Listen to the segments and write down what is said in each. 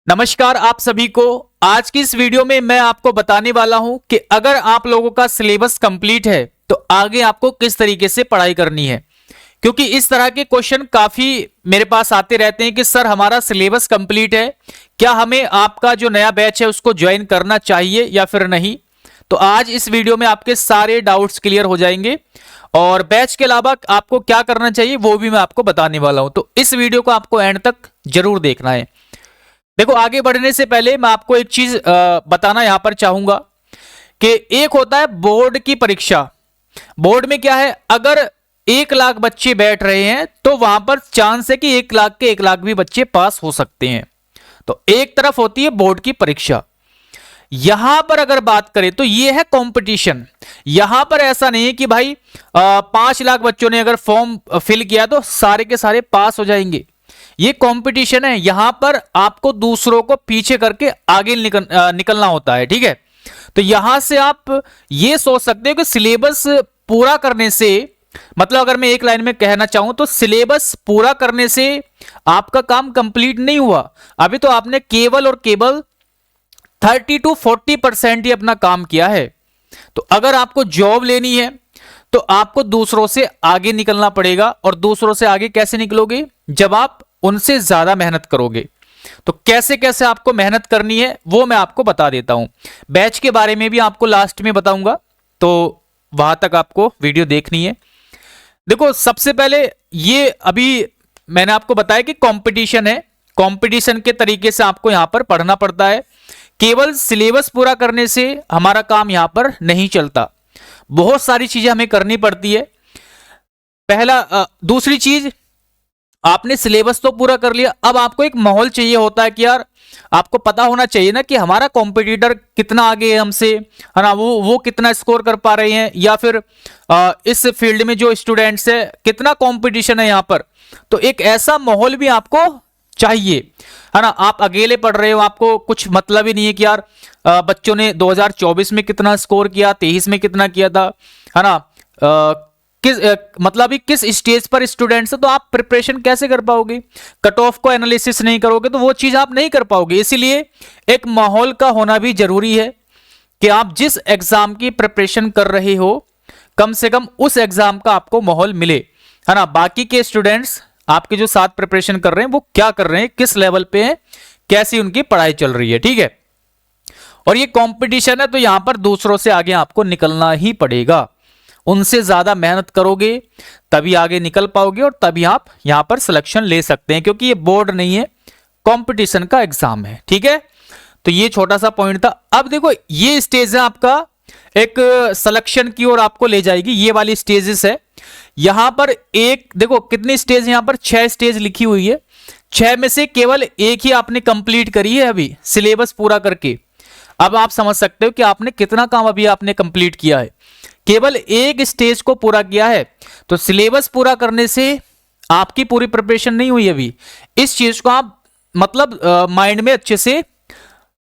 नमस्कार आप सभी को। आज की इस वीडियो में मैं आपको बताने वाला हूं कि अगर आप लोगों का सिलेबस कंप्लीट है तो आगे आपको किस तरीके से पढ़ाई करनी है, क्योंकि इस तरह के क्वेश्चन काफी मेरे पास आते रहते हैं कि सर हमारा सिलेबस कंप्लीट है, क्या हमें आपका जो नया बैच है उसको ज्वाइन करना चाहिए या फिर नहीं। तो आज इस वीडियो में आपके सारे डाउट्स क्लियर हो जाएंगे और बैच के अलावा आपको क्या करना चाहिए वो भी मैं आपको बताने वाला हूं। तो इस वीडियो को आपको एंड तक जरूर देखना है। देखो, आगे बढ़ने से पहले मैं आपको एक चीज बताना यहां पर चाहूंगा कि एक होता है बोर्ड की परीक्षा। बोर्ड में क्या है, अगर 1 लाख बच्चे बैठ रहे हैं तो वहां पर चांस है कि 1 लाख के 1 लाख भी बच्चे पास हो सकते हैं। तो एक तरफ होती है बोर्ड की परीक्षा। यहां पर अगर बात करें तो यह है कंपटीशन। यहां पर ऐसा नहीं है कि भाई 5 लाख बच्चों ने अगर फॉर्म फिल किया तो सारे के सारे पास हो जाएंगे। ये कंपटीशन है, यहां पर आपको दूसरों को पीछे करके आगे निकलना होता है। ठीक है, तो यहां से आप ये सोच सकते हो कि सिलेबस पूरा करने से, मतलब अगर मैं एक लाइन में कहना चाहूं तो सिलेबस पूरा करने से आपका काम कंप्लीट नहीं हुआ। अभी तो आपने केवल और केवल 30 to 40% ही अपना काम किया है। तो अगर आपको जॉब लेनी है तो आपको दूसरों से आगे निकलना पड़ेगा। और दूसरों से आगे कैसे निकलोगे, जब आप उनसे ज्यादा मेहनत करोगे। तो कैसे कैसे आपको मेहनत करनी है वो मैं आपको बता देता हूं। बैच के बारे में भी आपको लास्ट में बताऊंगा, तो वहां तक आपको वीडियो देखनी है। देखो, सबसे पहले ये अभी मैंने आपको बताया कि कंपटीशन है। कंपटीशन के तरीके से आपको यहां पर पढ़ना पड़ता है। केवल सिलेबस पूरा करने से हमारा काम यहां पर नहीं चलता, बहुत सारी चीजें हमें करनी पड़ती है। दूसरी चीज, आपने सिलेबस तो पूरा कर लिया, अब आपको एक माहौल चाहिए होता है कि यार आपको पता होना चाहिए ना कि हमारा कॉम्पिटिटर कितना आगे है हमसे, है ना, वो कितना स्कोर कर पा रहे हैं, या फिर इस फील्ड में जो स्टूडेंट्स है कितना कंपटीशन है यहां पर। तो एक ऐसा माहौल भी आपको चाहिए, है ना। आप अकेले पढ़ रहे हो, आपको कुछ मतलब ही नहीं है कि यार बच्चों ने 2024 में कितना स्कोर किया, 23 में कितना किया था, है ना, मतलब किस स्टेज पर स्टूडेंट्स है। तो आप प्रिपरेशन कैसे कर पाओगे, कट ऑफ को एनालिसिस नहीं करोगे तो वो चीज आप नहीं कर पाओगे। इसीलिए एक माहौल का होना भी जरूरी है कि आप जिस एग्जाम की प्रिपरेशन कर रहे हो कम से कम उस एग्जाम का आपको माहौल मिले, है ना। बाकी के स्टूडेंट्स आपके जो साथ प्रिपरेशन कर रहे हैं वो क्या कर रहे हैं, किस लेवल पे हैं, कैसी उनकी पढ़ाई चल रही है। ठीक है, और ये कंपटीशन है तो यहां पर दूसरों से आगे आपको निकलना ही पड़ेगा। उनसे ज्यादा मेहनत करोगे तभी आगे निकल पाओगे और तभी आप यहां पर सिलेक्शन ले सकते हैं, क्योंकि ये बोर्ड नहीं है, कंपटीशन का एग्जाम है। ठीक है, तो ये छोटा सा पॉइंट था। अब देखो, ये स्टेज है आपका एक सिलेक्शन की ओर आपको ले जाएगी। ये वाली स्टेजेस है यहां पर। एक देखो कितनी स्टेज, यहां पर 6 स्टेज लिखी हुई है। 6 में से केवल एक ही आपने कंप्लीट करी है अभी सिलेबस पूरा करके। अब आप समझ सकते हो कि आपने कितना काम अभी आपने कंप्लीट किया है, केवल एक स्टेज को पूरा किया है। तो सिलेबस पूरा करने से आपकी पूरी प्रिपरेशन नहीं हुई अभी। इस चीज को आप मतलब माइंड में अच्छे से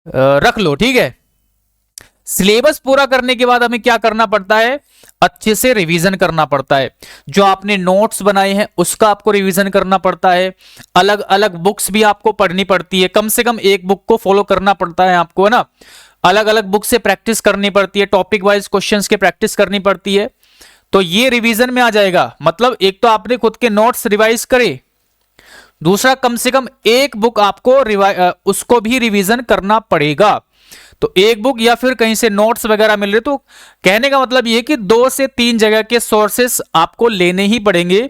रख लो। ठीक है, सिलेबस पूरा करने के बाद हमें क्या करना पड़ता है, अच्छे से रिवीजन करना पड़ता है। जो आपने नोट्स बनाए हैं उसका आपको रिवीजन करना पड़ता है। अलग अलग बुक्स भी आपको पढ़नी पड़ती है, कम से कम एक बुक को फॉलो करना पड़ता है आपको, है ना। अलग अलग बुक से प्रैक्टिस करनी पड़ती है, टॉपिक वाइज क्वेश्चंस की प्रैक्टिस करनी पड़ती है। तो ये रिवीजन में आ जाएगा। मतलब एक तो आपने खुद के नोट्स रिवाइज करे, दूसरा कम से कम एक बुक आपको उसको भी रिवीजन करना पड़ेगा। तो एक बुक या फिर कहीं से नोट्स वगैरह मिल रहे, तो कहने का मतलब ये कि 2 से 3 जगह के सोर्सेस आपको लेने ही पड़ेंगे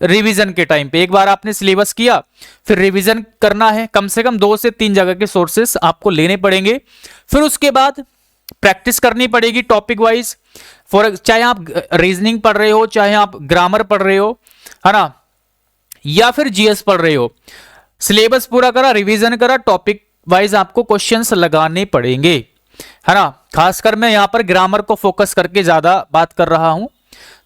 रिवीजन के टाइम पे। एक बार आपने सिलेबस किया, फिर रिवीजन करना है, कम से कम 2 से 3 जगह के सोर्सेस आपको लेने पड़ेंगे। फिर उसके बाद प्रैक्टिस करनी पड़ेगी टॉपिक वाइज। चाहे आप रीजनिंग पढ़ रहे हो, चाहे आप ग्रामर पढ़ रहे हो, है ना, या फिर जीएस पढ़ रहे हो, सिलेबस पूरा करा, रिवीजन करा, टॉपिक वाइज आपको क्वेश्चंस लगाने पड़ेंगे, है ना। खासकर मैं यहां पर ग्रामर को फोकस करके ज्यादा बात कर रहा हूं।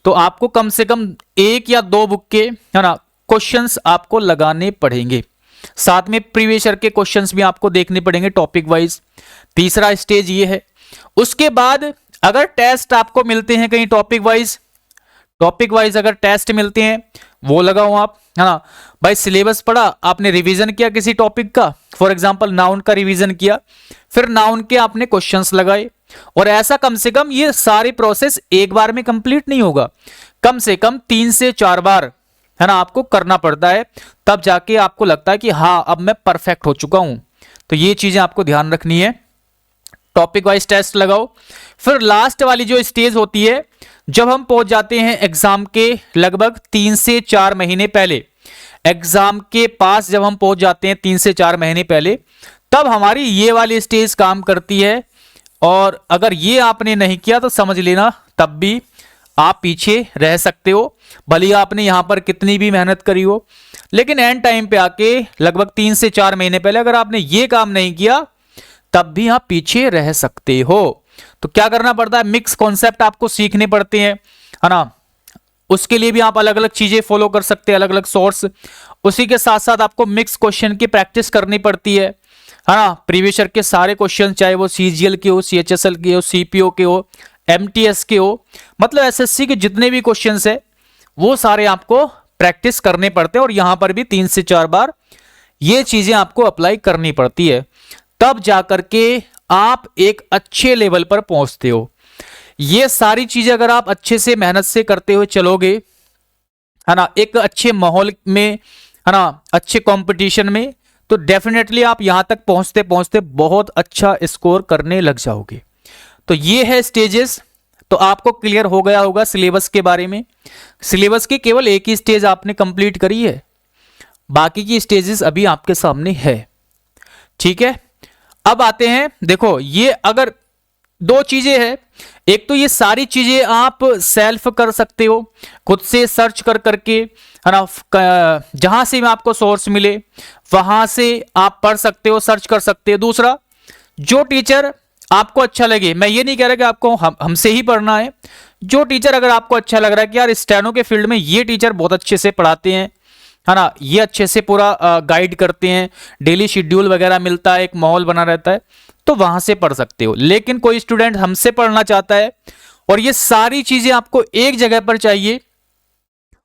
तो आपको कम से कम 1 या 2 बुक के, है ना, क्वेश्चंस आपको लगाने पड़ेंगे। साथ में प्रीवियस ईयर के क्वेश्चंस भी आपको देखने पड़ेंगे टॉपिक वाइज। तीसरा स्टेज ये है। उसके बाद अगर टेस्ट आपको मिलते हैं कहीं टॉपिक वाइज अगर टेस्ट मिलते हैं वो लगाओ आप, है ना। भाई सिलेबस पढ़ा, आपने रिवीजन किया किसी टॉपिक का, फॉर एग्जांपल नाउन का रिवीजन किया, फिर नाउन के आपने क्वेश्चंस लगाए, और ऐसा कम से कम ये सारी प्रोसेस एक बार में कंप्लीट नहीं होगा, कम से कम 3 से 4 बार, है ना, आपको करना पड़ता है, तब जाके आपको लगता है कि हाँ अब मैं परफेक्ट हो चुका हूं। तो ये चीजें आपको ध्यान रखनी है। टॉपिक वाइज टेस्ट लगाओ। फिर लास्ट वाली जो स्टेज होती है, जब हम पहुंच जाते हैं एग्जाम के लगभग 3 से 4 महीने पहले, एग्जाम के पास जब हम पहुंच जाते हैं 3 से 4 महीने पहले, तब हमारी ये वाली स्टेज काम करती है। और अगर ये आपने नहीं किया तो समझ लेना तब भी आप पीछे रह सकते हो, भले ही आपने यहां पर कितनी भी मेहनत करी हो, लेकिन एंड टाइम पे आके लगभग 3 से 4 महीने पहले अगर आपने ये काम नहीं किया तब भी आप पीछे रह सकते हो। तो क्या करना पड़ता है, मिक्स कॉन्सेप्ट आपको सीखने पड़ते हैं, है ना। उसके लिए भी आप अलग अलग चीजें फॉलो कर सकते हैं, अलग अलग सोर्स। उसी के साथ साथ आपको मिक्स क्वेश्चन की प्रैक्टिस करनी पड़ती है ना। प्रीवियस ईयर के सारे क्वेश्चन, चाहे वो सीजीएल के हो, सीएचएसएल के हो, सीपीओ के हो, एमटीएस के हो, मतलब एसएससी के जितने भी क्वेश्चंस है वो सारे आपको प्रैक्टिस करने पड़ते हैं। और यहां पर भी 3 से 4 बार ये चीजें आपको अप्लाई करनी पड़ती है, तब जाकर के आप एक अच्छे लेवल पर पहुंचते हो। ये सारी चीजें अगर आप अच्छे से मेहनत से करते हुए चलोगे, है ना, एक अच्छे माहौल में, है ना, अच्छे कंपटीशन में, तो डेफिनेटली आप यहां तक पहुंचते पहुंचते बहुत अच्छा स्कोर करने लग जाओगे। तो ये है स्टेजेस। तो आपको क्लियर हो गया होगा सिलेबस के बारे में। सिलेबस की केवल एक ही स्टेज आपने कंप्लीट करी है, बाकी की स्टेजेस अभी आपके सामने है। ठीक है, अब आते हैं, देखो ये अगर 2 चीजें हैं, एक तो ये सारी चीजें आप सेल्फ कर सकते हो, खुद से सर्च कर करके, है ना, जहां से भी आपको सोर्स मिले वहां से आप पढ़ सकते हो, सर्च कर सकते हो। दूसरा, जो टीचर आपको अच्छा लगे, मैं ये नहीं कह रहा कि आपको हमसे ही पढ़ना है, जो टीचर अगर आपको अच्छा लग रहा है कि यार स्टेनो के फील्ड में ये टीचर बहुत अच्छे से पढ़ाते हैं, है ना, ये अच्छे से पूरा गाइड करते हैं, डेली शेड्यूल वगैरह मिलता है, एक माहौल बना रहता है, तो वहां से पढ़ सकते हो। लेकिन कोई स्टूडेंट हमसे पढ़ना चाहता है और ये सारी चीजें आपको एक जगह पर चाहिए,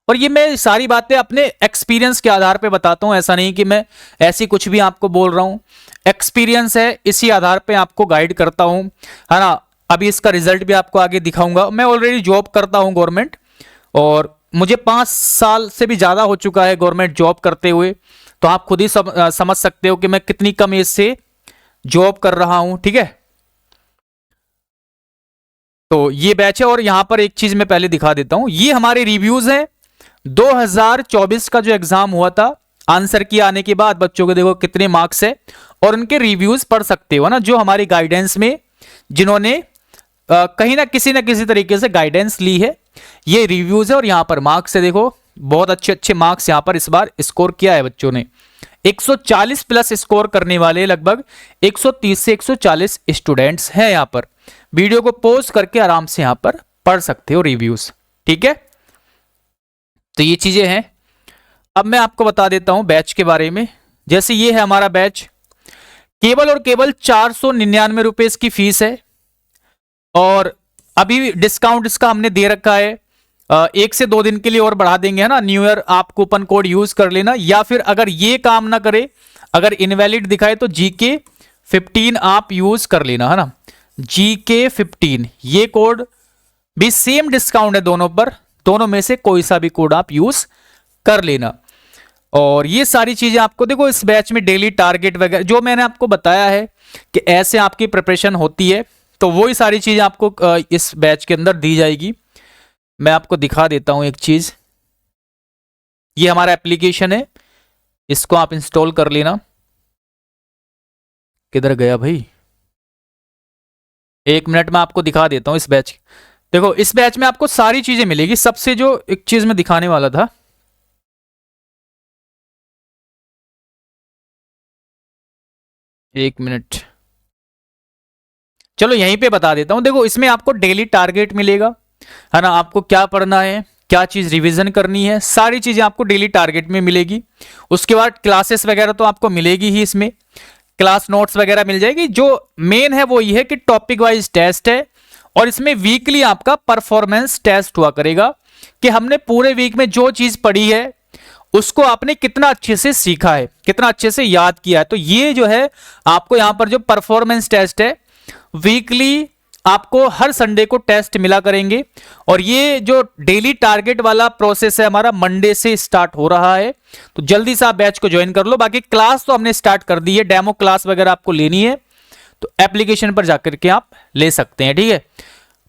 और ये मैं सारी बातें अपने एक्सपीरियंस के आधार पे बताता हूं, ऐसा नहीं कि मैं ऐसी कुछ भी आपको बोल रहा हूं, एक्सपीरियंस है, इसी आधार पे आपको गाइड करता हूं, है ना। अभी इसका रिजल्ट भी आपको आगे दिखाऊंगा। मैं ऑलरेडी जॉब करता हूं गवर्नमेंट, और मुझे 5 साल से भी ज्यादा हो चुका है गवर्नमेंट जॉब करते हुए, तो आप खुद ही समझ सकते हो कि मैं कितनी कम एज से जॉब कर रहा हूं। ठीक है, तो ये बैच है। और यहां पर एक चीज मैं पहले दिखा देता हूं, ये हमारे रिव्यूज हैं 2024 का जो एग्जाम हुआ था, आंसर की आने के बाद बच्चों को देखो कितने मार्क्स है, और उनके रिव्यूज पढ़ सकते हो ना, जो हमारी गाइडेंस में जिन्होंने कहीं ना किसी तरीके से गाइडेंस ली है, ये रिव्यूज है। और यहां पर मार्क्स है, देखो बहुत अच्छे अच्छे मार्क्स यहां पर इस बार स्कोर किया है बच्चों ने। 140 प्लस स्कोर करने वाले लगभग 130 से 140 स्टूडेंट्स हैं यहां पर। वीडियो को पॉज करके आराम से यहां पर पढ़ सकते हो रिव्यूज। ठीक है, तो ये चीजें हैं। अब मैं आपको बता देता हूं बैच के बारे में। जैसे ये है हमारा बैच, केवल और केवल 499 रुपए इसकी फीस है, और अभी डिस्काउंट इसका हमने दे रखा है, 1 से 2 दिन के लिए और बढ़ा देंगे, है ना। न्यू ईयर आप कूपन कोड यूज कर लेना, या फिर अगर ये काम ना करे, अगर इनवैलिड दिखाए तो GK 15 आप यूज कर लेना, है ना। GK 15 ये कोड भी सेम डिस्काउंट है दोनों पर, दोनों में से कोई सा भी कोड आप यूज कर लेना। और ये सारी चीजें आपको देखो इस बैच में डेली टारगेट वगैरह जो मैंने आपको बताया है कि ऐसे आपकी प्रिपरेशन होती है, तो वही सारी चीजें आपको इस बैच के अंदर दी जाएगी। मैं आपको दिखा देता हूं एक चीज, ये हमारा एप्लीकेशन है, इसको आप इंस्टॉल कर लेना। किधर गया भाई, 1 मिनट में आपको दिखा देता हूं इस बैच। देखो इस बैच में आपको सारी चीजें मिलेगी। सबसे जो एक चीज मैं दिखाने वाला था, एक मिनट, चलो यहीं पे बता देता हूं। देखो इसमें आपको डेली टारगेट मिलेगा, है ना, आपको क्या पढ़ना है, क्या चीज रिवीजन करनी है, सारी चीजें आपको डेली टारगेट में मिलेगी। उसके बाद क्लासेस वगैरह तो आपको मिलेगी ही, इसमें क्लास नोट्स वगैरह मिल जाएगी। जो मेन है वो ये है कि टॉपिक वाइज टेस्ट है, और इसमें वीकली आपका परफॉर्मेंस टेस्ट हुआ करेगा कि हमने पूरे वीक में जो चीज पढ़ी है उसको आपने कितना अच्छे से सीखा है, कितना अच्छे से याद किया है। तो ये जो है आपको यहां पर जो परफॉर्मेंस टेस्ट है, वीकली आपको हर संडे को टेस्ट मिला करेंगे। और ये जो डेली टारगेट वाला प्रोसेस है हमारा मंडे से स्टार्ट हो रहा है, तो जल्दी से आप बैच को ज्वाइन कर लो। बाकी क्लास तो हमने स्टार्ट कर दी है, डेमो क्लास वगैरह आपको लेनी है तो एप्लीकेशन पर जाकर के आप ले सकते हैं, ठीक है।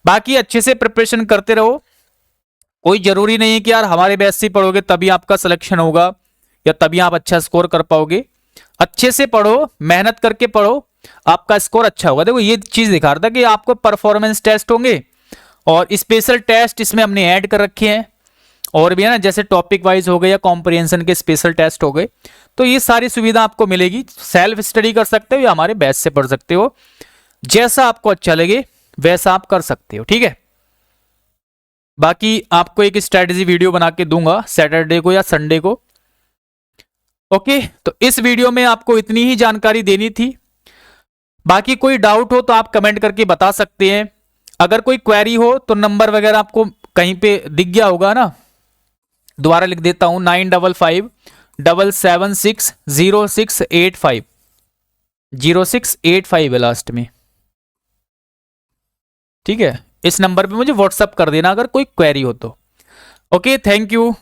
बाकी अच्छे से प्रिपरेशन करते रहो, कोई जरूरी नहीं है कि यार हमारे बैच से पढ़ोगे तभी आपका सिलेक्शन होगा या तभी आप अच्छा स्कोर कर पाओगे। अच्छे से पढ़ो, मेहनत करके पढ़ो, आपका स्कोर अच्छा होगा। देखो ये चीज दिखा रहा था कि आपको परफॉर्मेंस टेस्ट होंगे और स्पेशल टेस्ट इसमें हमने ऐड कर रखे हैं, और भी है ना, जैसे टॉपिक वाइज हो गए या कॉम्प्रिहेंशन के स्पेशल टेस्ट हो गए। तो ये सारी सुविधा आपको मिलेगी। सेल्फ स्टडी कर सकते हो या हमारे बैच से पढ़ सकते हो, जैसा आपको अच्छा लगे वैसा आप कर सकते हो, ठीक है। बाकी आपको एक स्ट्रेटजी वीडियो बना के दूंगा सैटरडे को या संडे को। ओके, तो इस वीडियो में आपको इतनी ही जानकारी देनी थी। बाकी कोई डाउट हो तो आप कमेंट करके बता सकते हैं। अगर कोई क्वेरी हो तो नंबर वगैरह आपको कहीं पे दिख गया होगा ना, दोबारा लिख देता हूं, 9557760685, 0685 है लास्ट में, ठीक है। इस नंबर पे मुझे व्हाट्सअप कर देना अगर कोई क्वेरी हो तो। Okay, thank you.